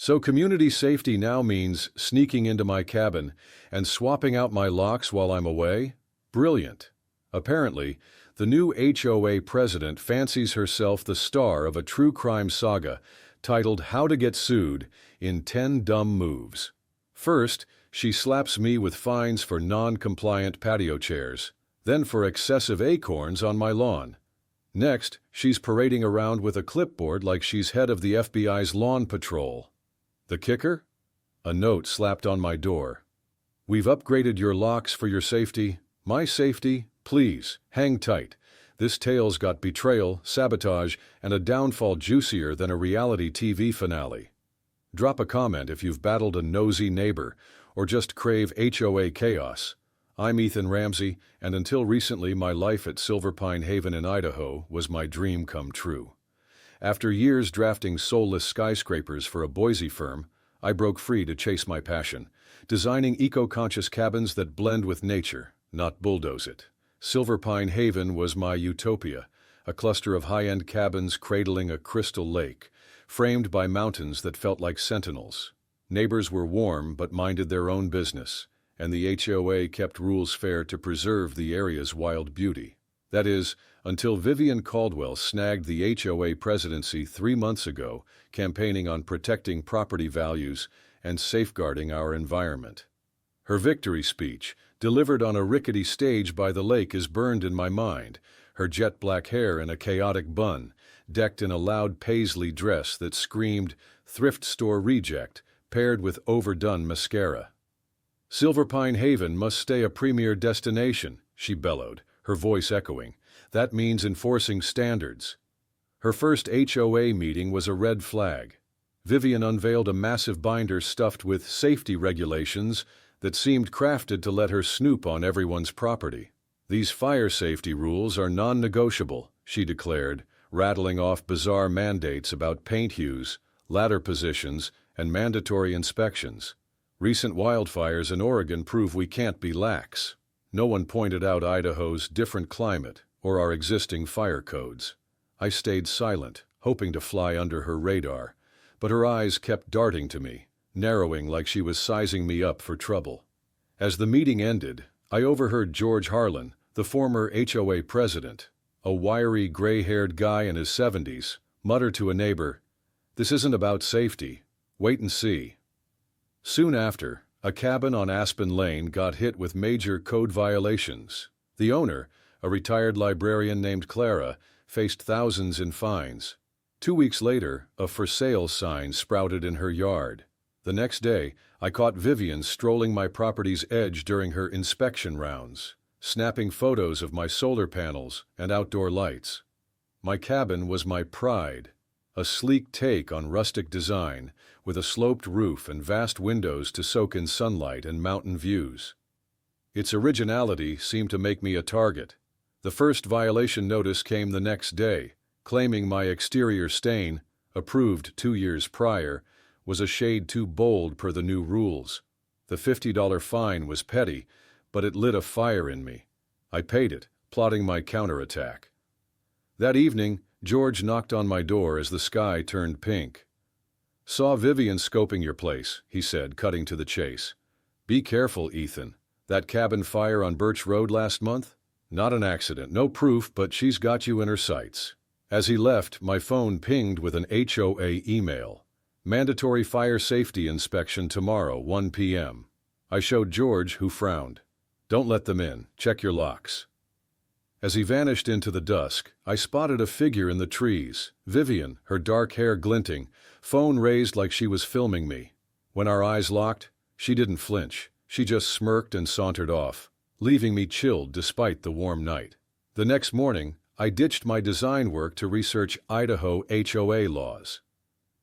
So community safety now means sneaking into my cabin and swapping out my locks while I'm away? Brilliant. Apparently, the new HOA president fancies herself the star of a true crime saga titled How to Get Sued in 10 Dumb Moves. First, she slaps me with fines for non-compliant patio chairs, then for excessive acorns on my lawn. Next, she's parading around with a clipboard like she's head of the FBI's lawn patrol. The kicker? A note slapped on my door. We've upgraded your locks for your safety. My safety, please, hang tight. This tale's got betrayal, sabotage, and a downfall juicier than a reality TV finale. Drop a comment if you've battled a nosy neighbor or just crave HOA chaos. I'm Ethan Ramsey, and until recently my life at Silver Pine Haven in Idaho was my dream come true. After years drafting soulless skyscrapers for a Boise firm, I broke free to chase my passion, designing eco-conscious cabins that blend with nature, not bulldoze it. Silver Pine Haven was my utopia, a cluster of high-end cabins cradling a crystal lake, framed by mountains that felt like sentinels. Neighbors were warm but minded their own business, and the HOA kept rules fair to preserve the area's wild beauty. That is, until Vivian Caldwell snagged the HOA presidency 3 months ago, campaigning on protecting property values and safeguarding our environment. Her victory speech, delivered on a rickety stage by the lake, is burned in my mind, her jet black hair in a chaotic bun, decked in a loud paisley dress that screamed thrift store reject, paired with overdone mascara. Silver Pine Haven must stay a premier destination, she bellowed, her voice echoing. That means enforcing standards. Her first HOA meeting was a red flag. Vivian unveiled a massive binder stuffed with safety regulations that seemed crafted to let her snoop on everyone's property. These fire safety rules are non-negotiable, she declared, rattling off bizarre mandates about paint hues, ladder positions, and mandatory inspections. Recent wildfires in Oregon prove we can't be lax. No one pointed out Idaho's different climate or our existing fire codes. I stayed silent, hoping to fly under her radar, but her eyes kept darting to me, narrowing like she was sizing me up for trouble. As the meeting ended, I overheard George Harlan, the former HOA president, a wiry, gray-haired guy in his 70s, mutter to a neighbor, "This isn't about safety. Wait and see." Soon after, a cabin on Aspen Lane got hit with major code violations. The owner, a retired librarian named Clara, faced thousands in fines. 2 weeks later, a for sale sign sprouted in her yard. The next day, I caught Vivian strolling my property's edge during her inspection rounds, snapping photos of my solar panels and outdoor lights. My cabin was my pride, a sleek take on rustic design, with a sloped roof and vast windows to soak in sunlight and mountain views. Its originality seemed to make me a target. The first violation notice came the next day, claiming my exterior stain, approved 2 years prior, was a shade too bold per the new rules. The $50 fine was petty, but it lit a fire in me. I paid it, plotting my counterattack. That evening, George knocked on my door as the sky turned pink. "Saw Vivian scoping your place," he said, cutting to the chase. "Be careful, Ethan. That cabin fire on Birch Road last month? Not an accident, no proof, but she's got you in her sights." As he left, my phone pinged with an HOA email. "Mandatory fire safety inspection tomorrow, 1 p.m. I showed George, who frowned. "Don't let them in. Check your locks." As he vanished into the dusk, I spotted a figure in the trees, Vivian, her dark hair glinting, phone raised like she was filming me. When our eyes locked, she didn't flinch. She just smirked and sauntered off, leaving me chilled despite the warm night. The next morning, I ditched my design work to research Idaho HOA laws.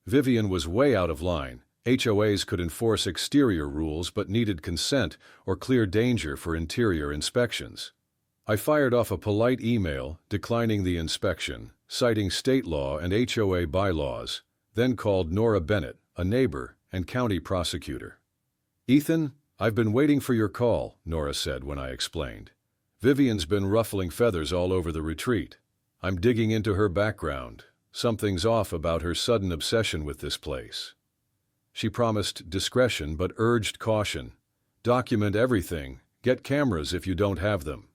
Vivian was way out of line. HOAs could enforce exterior rules but needed consent or clear danger for interior inspections. I fired off a polite email declining the inspection, citing state law and HOA bylaws, then called Nora Bennett, a neighbor and county prosecutor. "Ethan, I've been waiting for your call," Nora said when I explained. "Vivian's been ruffling feathers all over the retreat. I'm digging into her background. Something's off about her sudden obsession with this place." She promised discretion but urged caution. Document everything. Get cameras if you don't have them.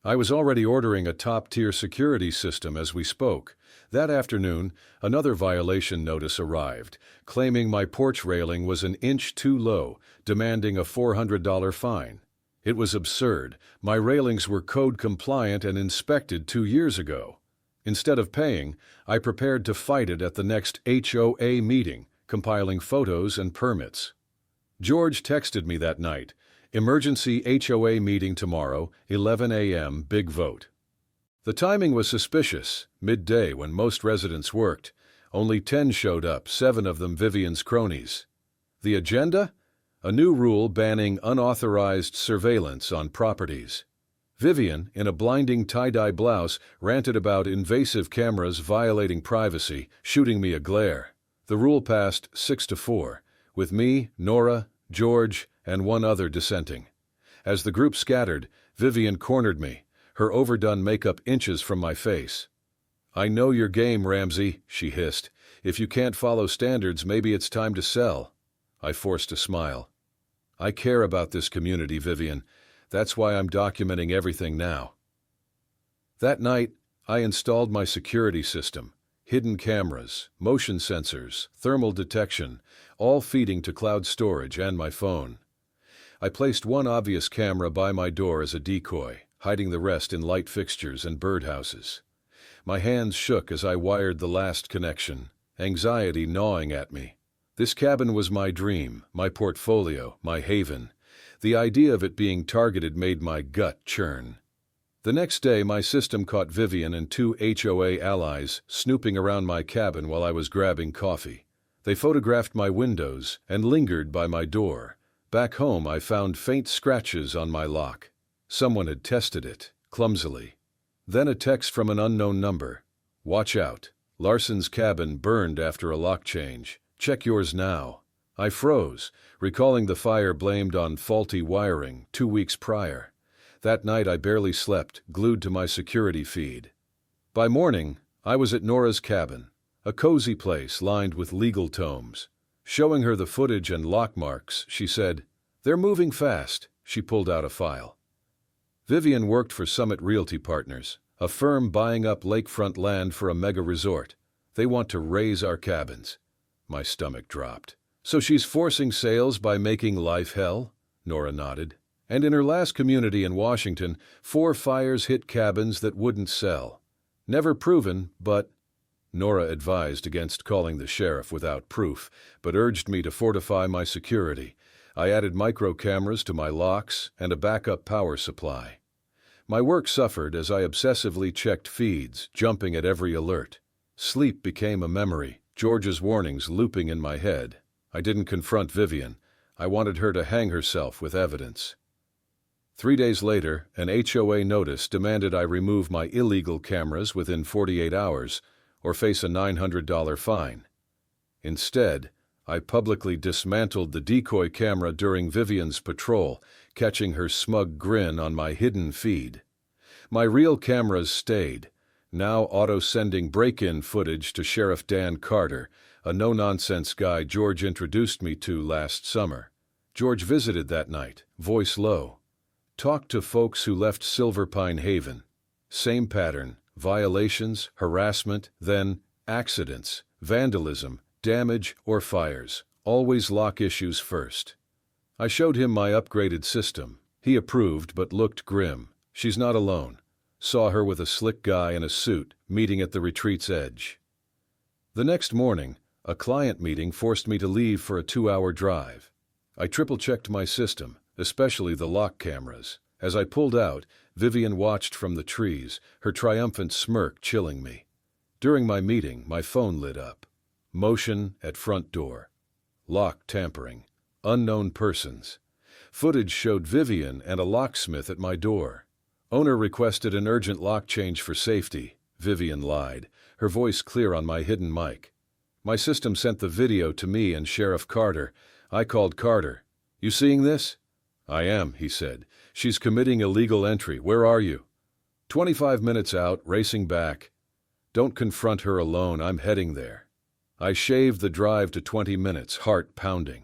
I was already ordering a top-tier security system as we spoke. That afternoon, another violation notice arrived, claiming my porch railing was an inch too low, demanding a $400 fine. It was absurd. My railings were code compliant and inspected 2 years ago. Instead of paying, I prepared to fight it at the next HOA meeting, compiling photos and permits. George texted me that night, "Emergency HOA meeting tomorrow, 11 a.m., big vote." The timing was suspicious, midday when most residents worked. Only 10 showed up, 7 of them Vivian's cronies. The agenda? A new rule banning unauthorized surveillance on properties. Vivian, in a blinding tie-dye blouse, ranted about invasive cameras violating privacy, shooting me a glare. The rule passed 6-4, with me, Nora, George, and one other dissenting. As the group scattered, Vivian cornered me, her overdone makeup inches from my face. "I know your game, Ramsey," she hissed. "If you can't follow standards, maybe it's time to sell." I forced a smile. "I care about this community, Vivian. That's why I'm documenting everything now." That night, I installed my security system. Hidden cameras, motion sensors, thermal detection, all feeding to cloud storage and my phone. I placed one obvious camera by my door as a decoy, hiding the rest in light fixtures and birdhouses. My hands shook as I wired the last connection, anxiety gnawing at me. This cabin was my dream, my portfolio, my haven. The idea of it being targeted made my gut churn. The next day, my system caught Vivian and 2 HOA allies snooping around my cabin while I was grabbing coffee. They photographed my windows and lingered by my door. Back home, I found faint scratches on my lock. Someone had tested it, clumsily. Then a text from an unknown number. "Watch out. Larson's cabin burned after a lock change. Check yours now." I froze, recalling the fire blamed on faulty wiring 2 weeks prior. That night I barely slept, glued to my security feed. By morning, I was at Nora's cabin, a cozy place lined with legal tomes. Showing her the footage and lock marks, she said, "They're moving fast." She pulled out a file. Vivian worked for Summit Realty Partners, a firm buying up lakefront land for a mega resort. They want to raise our cabins. My stomach dropped. "So she's forcing sales by making life hell?" Nora nodded. "And in her last community in Washington, 4 fires hit cabins that wouldn't sell. Never proven, but—" Nora advised against calling the sheriff without proof, but urged me to fortify my security. I added micro cameras to my locks and a backup power supply. My work suffered as I obsessively checked feeds, jumping at every alert. Sleep became a memory, George's warnings looping in my head. I didn't confront Vivian. I wanted her to hang herself with evidence. 3 days later, an HOA notice demanded I remove my illegal cameras within 48 hours or face a $900 fine. Instead, I publicly dismantled the decoy camera during Vivian's patrol, catching her smug grin on my hidden feed. My real cameras stayed, now auto-sending break-in footage to Sheriff Dan Carter, a no-nonsense guy George introduced me to last summer. George visited that night, voice low. Talked to folks who left Silver Pine Haven. Same pattern, violations, harassment, then accidents, vandalism, damage, or fires. Always lock issues first. I showed him my upgraded system. He approved but looked grim. She's not alone. Saw her with a slick guy in a suit, meeting at the retreat's edge. The next morning, a client meeting forced me to leave for a 2-hour drive. I triple-checked my system, especially the lock cameras. As I pulled out, Vivian watched from the trees, her triumphant smirk chilling me. During my meeting, my phone lit up. Motion at front door. Lock tampering. Unknown persons. Footage showed Vivian and a locksmith at my door. Owner requested an urgent lock change for safety. Vivian lied, her voice clear on my hidden mic. My system sent the video to me and Sheriff Carter. I called Carter. "You seeing this?" "I am," he said. "She's committing illegal entry. Where are you?" 25 minutes out, racing back. "Don't confront her alone. I'm heading there." I shaved the drive to 20 minutes, heart pounding.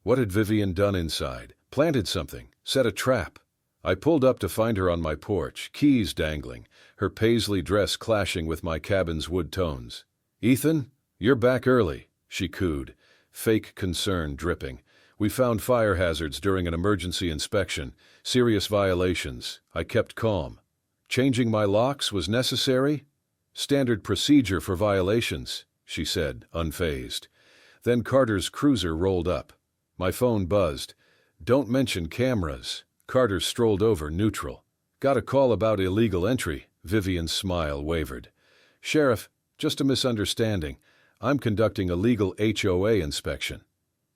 What had Vivian done inside? Planted something, set a trap. I pulled up to find her on my porch, keys dangling, her paisley dress clashing with my cabin's wood tones. "Ethan, you're back early," she cooed, fake concern dripping. "We found fire hazards during an emergency inspection, serious violations." I kept calm. "Changing my locks was necessary?" "Standard procedure for violations," she said, unfazed. Then Carter's cruiser rolled up. My phone buzzed. "Don't mention cameras." Carter strolled over, neutral. "Got a call about illegal entry." Vivian's smile wavered. "Sheriff, just a misunderstanding. I'm conducting a legal HOA inspection."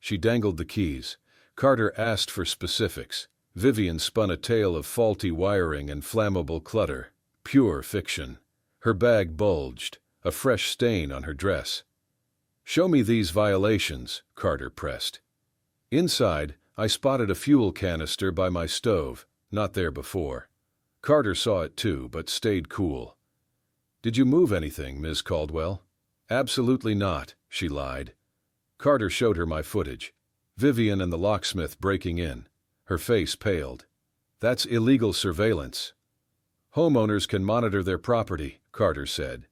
She dangled the keys. Carter asked for specifics. Vivian spun a tale of faulty wiring and flammable clutter. Pure fiction. Her bag bulged, a fresh stain on her dress. "Show me these violations," Carter pressed. Inside, I spotted a fuel canister by my stove, not there before. Carter saw it too, but stayed cool. "Did you move anything, Ms. Caldwell?" "Absolutely not," she lied. Carter showed her my footage. Vivian and the locksmith breaking in. Her face paled. "That's illegal surveillance." "Homeowners can monitor their property," Carter said.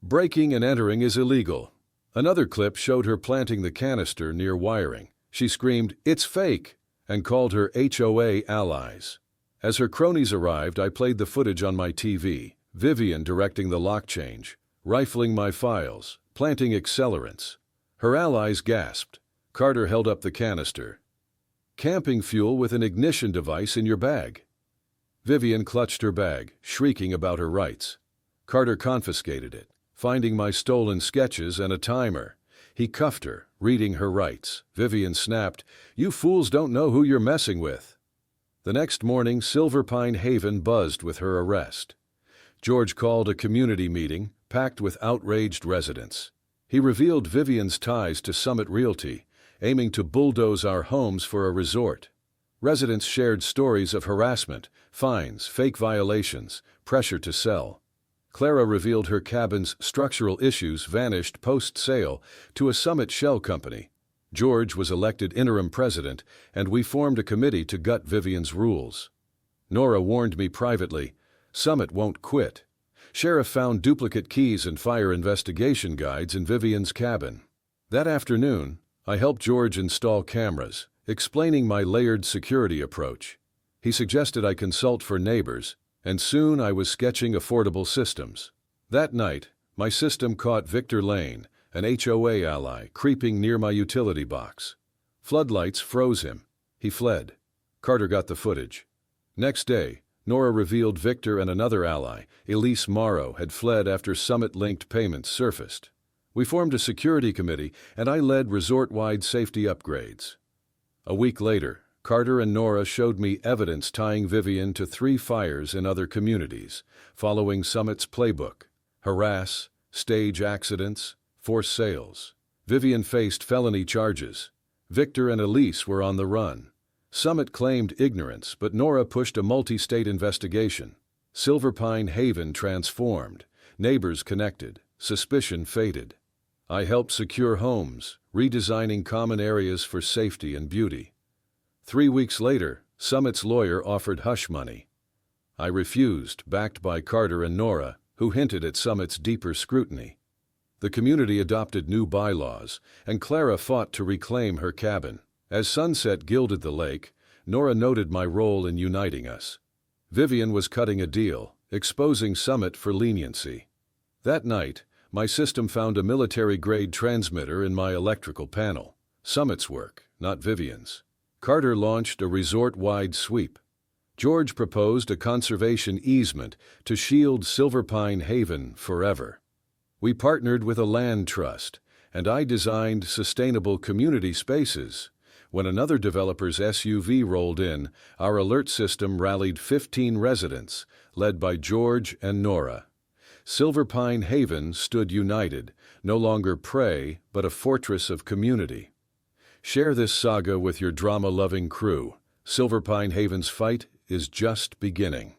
"Breaking and entering is illegal." Another clip showed her planting the canister near wiring. She screamed, "It's fake!" and called her HOA allies. As her cronies arrived, I played the footage on my TV, Vivian directing the lock change, rifling my files, planting accelerants. Her allies gasped. Carter held up the canister. "Camping fuel with an ignition device in your bag." Vivian clutched her bag, shrieking about her rights. Carter confiscated it, finding my stolen sketches and a timer. He cuffed her, reading her rights. Vivian snapped, "You fools don't know who you're messing with." The next morning, Silver Pine Haven buzzed with her arrest. George called a community meeting, packed with outraged residents. He revealed Vivian's ties to Summit Realty, aiming to bulldoze our homes for a resort. Residents shared stories of harassment, fines, fake violations, pressure to sell. Clara revealed her cabin's structural issues vanished post-sale to a Summit shell company. George was elected interim president, and we formed a committee to gut Vivian's rules. Nora warned me privately, "Summit won't quit." Sheriff found duplicate keys and fire investigation guides in Vivian's cabin. That afternoon, I helped George install cameras, explaining my layered security approach. He suggested I consult for neighbors, and soon I was sketching affordable systems. That night, my system caught Victor Lane, an HOA ally, creeping near my utility box. Floodlights froze him. He fled. Carter got the footage. Next day, Nora revealed Victor and another ally, Elise Morrow, had fled after Summit-linked payments surfaced. We formed a security committee, and I led resort-wide safety upgrades. A week later, Carter and Nora showed me evidence tying Vivian to 3 fires in other communities, following Summit's playbook: harass, stage accidents, force sales. Vivian faced felony charges. Victor and Elise were on the run. Summit claimed ignorance, but Nora pushed a multi-state investigation. Silver Pine Haven transformed. Neighbors connected. Suspicion faded. I helped secure homes, redesigning common areas for safety and beauty. 3 weeks later, Summit's lawyer offered hush money. I refused, backed by Carter and Nora, who hinted at Summit's deeper scrutiny. The community adopted new bylaws, and Clara fought to reclaim her cabin. As sunset gilded the lake, Nora noted my role in uniting us. Vivian was cutting a deal, exposing Summit for leniency. That night, my system found a military-grade transmitter in my electrical panel. Summit's work, not Vivian's. Carter launched a resort-wide sweep. George proposed a conservation easement to shield Silver Pine Haven forever. We partnered with a land trust, and I designed sustainable community spaces. When another developer's SUV rolled in, our alert system rallied 15 residents, led by George and Nora. Silver Pine Haven stood united, no longer prey, but a fortress of community. Share this saga with your drama-loving crew. Silver Pine Haven's fight is just beginning.